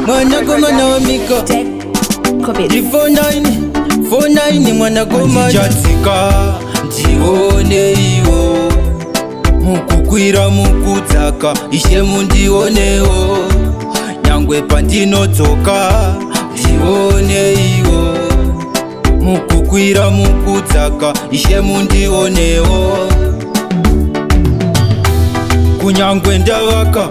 mwana goma na wamika 49 mwana goma chatsika ndione iwo mukukwira mukudzaka ishe mundionewo nyangwe pandinodzoka ndione iwo mukukwira mukudzaka ishe mundionewo kunyangwe ndavaka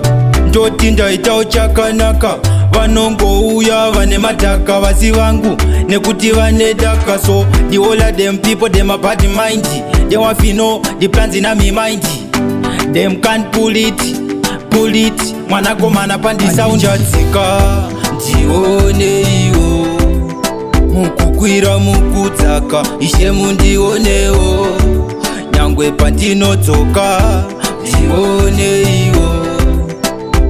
ndoti ndaitawo chakanaka vanongouya vane madhaka vasi vangu nekuti vane daka so the all of them people them a bad mind they want to know the plans in my mind them can't pull it mwanakomana pandisa chatsika ndione iwo mukukwira mukudzaka ishe mundionewo nyangwe pandinodzoka ndione iwo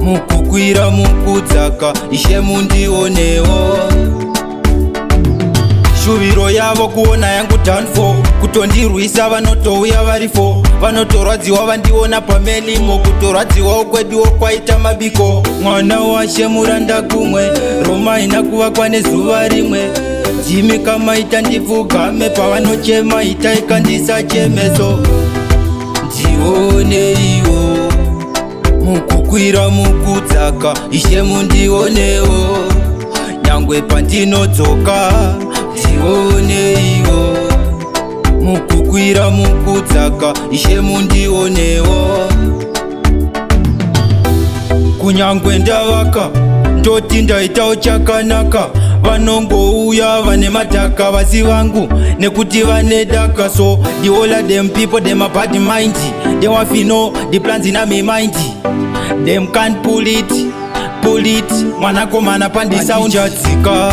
mukukwira mukudzaka ishe mundionewo shuviro yavo kuona yangu downfall kutondirwisa vanotouya varifo vanotorwadziwa vandiona pamelimo kutorwadziwawo kweduwo kwaita mabiko mwana washe muranda kumwe roma ina kuvakwa nezuva rimwe jimi kamaita ndipfugame pavanochema itaika ndisachemeso ndione iwo mukukwira mukudzaka ishe mundionewo nyangwe pandinodzoka ndione iwo mukukwira mukudzaka ishe mundionewo kunyangwe ndavaka ndoti ndaitawo chakanaka vanongouya vane madhaka vasi vangu nekuti vane daka so the all of them people them a bad mind they want to know the plans in my mind them can't pull it mwanakomana pandisa chatsika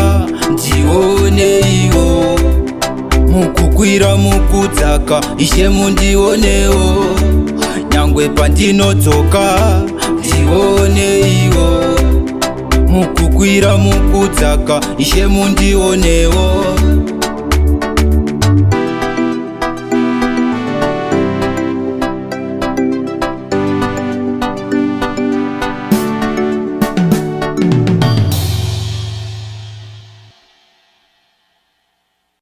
ndione iwo mukukwira mukudzaka ishe mundionewo nyangwe pandinodzoka ndione iwo mukukwira mukudzaka ishe mundionewo